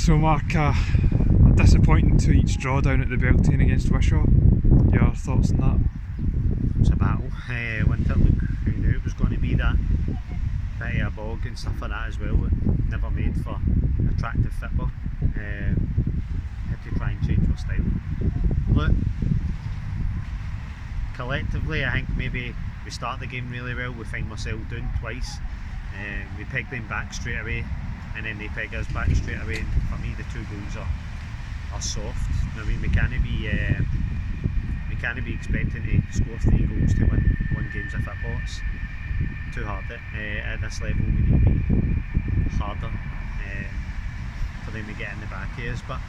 So Mark, a disappointing 2-each draw down at the Beltane against Wishaw. Your thoughts on that? It was a battle, wasn't it? Look, who knew it was going to be that bit of a bog and stuff like that as well. It never made for attractive football. Had to try and change our style. Look, collectively I think maybe we start the game really well, we find ourselves down twice, we peg them back straight away and then they peg us back straight away, and for me the 2 goals are soft. I mean, we can't be expecting to score 3 goals to win games of football. It's too hard at this level. We need to be harder for them to get in the back of us. But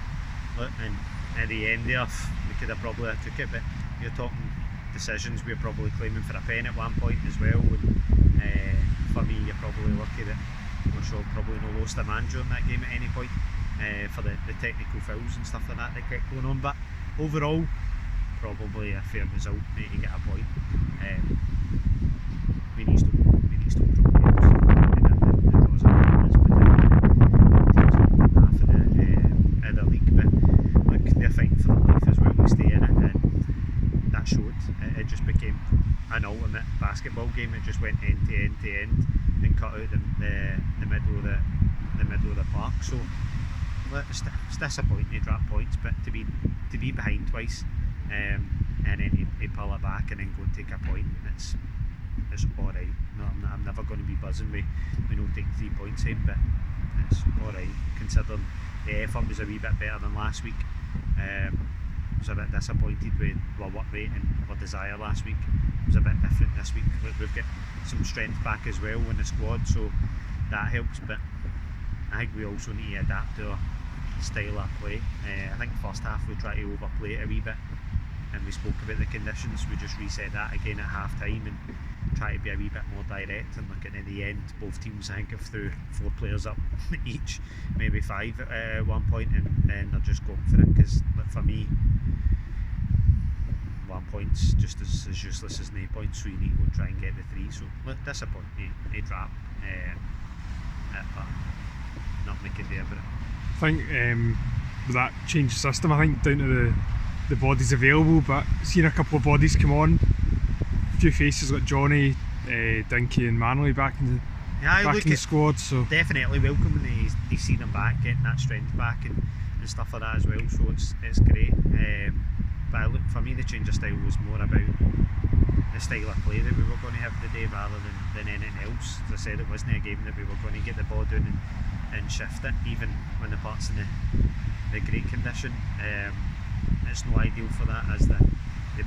look, and at the end there we could have probably took it, but you're talking decisions. We're probably claiming for a pen at one point as well, and for me you're probably lucky that Wishaw probably no lost a man during that game at any point for the technical fouls and stuff like that kept going on. But overall, probably a fair result to get a point. We need to draw games. The draws are half of the league, but look, they're fighting for their life as well to stay in it, and that showed. It just became an ultimate basketball game. It just went end to end to end and cut out the middle of the park. So it's disappointing to drop points, but to be behind twice and then you pull it back and then go and take a point, it's alright. No, I'm never going to be buzzing we don't take 3 points home, but it's alright considering the effort was a wee bit better than last week. Was a bit disappointed with our work rate and our desire last week. It was a bit different this week. We've got some strength back as well in the squad, so that helps, but I think we also need to adapt to our style of play. I think first half we tried to overplay it a wee bit, and we spoke about the conditions. We just reset that again at half time and try to be a wee bit more direct, and looking at the end both teams I think have threw 4 players up each, maybe 5 at one point, and they're just going for it, because for me 1 point's just as useless as 9 points, so you need to go and try and get the 3. So look, disappointing a drop, but not making there about it. I think with that change of system, I think down to the bodies available, but seeing a couple of bodies come on, a few faces like Johnny, Dinky and Manley back in the squad, so definitely welcome when they see them back, getting that strength back and stuff like that as well, so it's great. But look, for me the change of style was more about the style of play that we were going to have today rather than anything else. As I said, it wasn't a game that we were going to get the ball down and shift it, even when the part's in the great condition. It's no ideal for that as the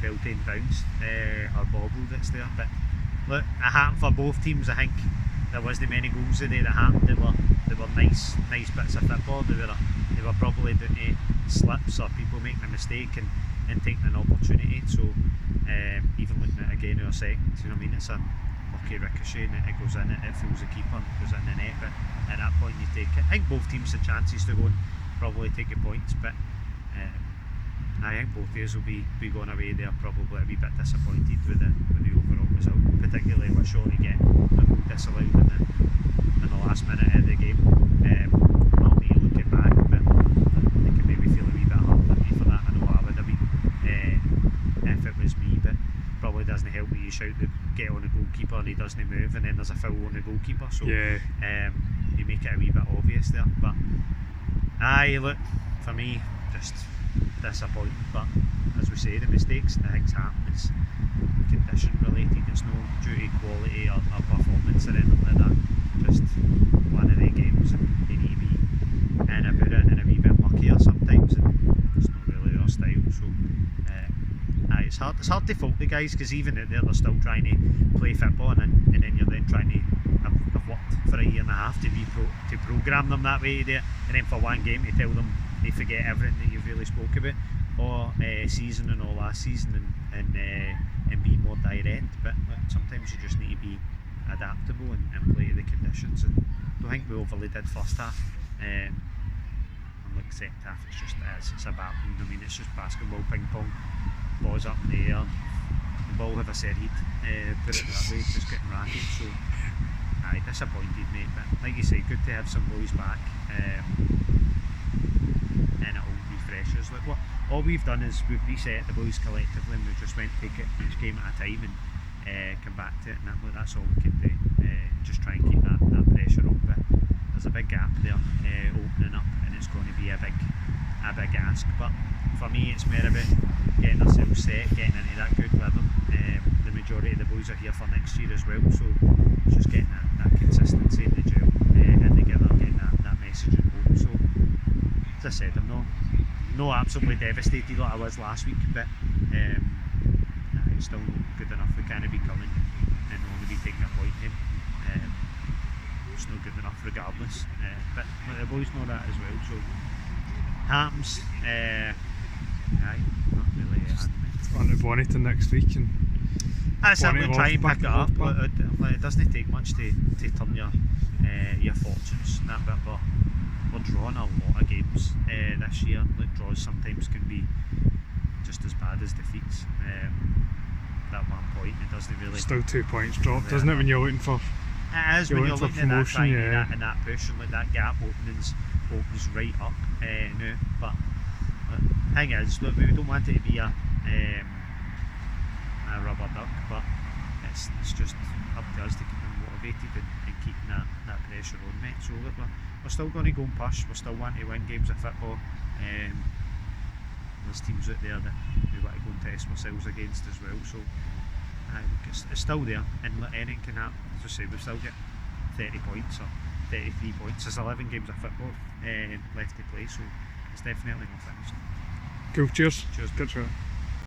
Beltane bounce or bobble that's there. But look, it happened for both teams. I think there wasn't many goals today that happened. They were nice bits of football. They were probably down to slips or people making a mistake and taking an opportunity. So even looking at again our seconds, you know what I mean, it's a lucky ricochet and it goes in, it fools the keeper and it goes in the net, but at that point you take it. I think both teams had chances to go and probably take the points, but I think both of us will be going away there probably a wee bit disappointed with the overall result, particularly Wishaw to get a goal disallowed in the last minute of the game. I'll need to look it back, but they can maybe feel a wee bit hard at me for that. I know I would have been if it was me, but probably doesn't help that you shout to get on the goalkeeper and he doesn't move, and then there's a foul on the goalkeeper, so yeah. You make it a wee bit obvious there. But look, for me, just disappointing. But as we say, the mistakes, the things happen, it's condition related, it's no due to quality or performance or anything like that. Just one of the games, and you need to be in about it and a wee bit muckier sometimes, and it's not really our style. So it's hard to fault the guys, because even out there they're still trying to play football, and then you're then trying to have worked for a year and a half to program them that way to do it, and then for one game to tell them they forget everything that you've really spoke about all season and all last season, and be more direct. But sometimes you just need to be adaptable and play to the conditions, and I don't think we overly did first half. And like second half, it's a battle. I mean, it's just basketball, ping pong, balls up in the air, the ball have a set heat, put it that way, just getting racket. So disappointed, mate, but like you say, good to have some boys back. all we've done is we've reset the boys collectively, and we've just went take it each game at a time and come back to it, and that's all we can do. Just try and keep that pressure on, but there's a big gap there opening up, and it's going to be a big ask. But for me, it's more about getting ourselves set, getting into that good rhythm. The majority of the boys are here for next year as well, so it's just getting that consistency in the gel and together, getting that message and hope. So as I said, I'm not absolutely devastated like I was last week, but it's still not good enough. We can't be coming and only be taking a point in. It's not good enough regardless, but the boys know that as well, so happens. Not really On to Bonnyton next week, and I certainly try and pick it up, but but it doesn't take much to turn your fortunes in that bit. But we're drawing a lot of games this year. Like, draws sometimes can be just as bad as defeats. At one point, it doesn't really. Still 2 points dropped, doesn't it? When you're looking for. It is when you're looking at that time yeah. and that push, and like that gap opens right up now. But the thing is, look, we don't want it to be a rubber duck, but it's just up to us to keep them motivated and keeping that pressure on, mate. So look, we're still going to go and push. We're still wanting to win games of football. There's teams out there that we want to go and test ourselves against as well. So it's still there, and anything can happen. As I say, we've still got 30 points or 33 points. There's 11 games of football left to play, so it's definitely not finished. Cool, cheers. Cheers. Good shot.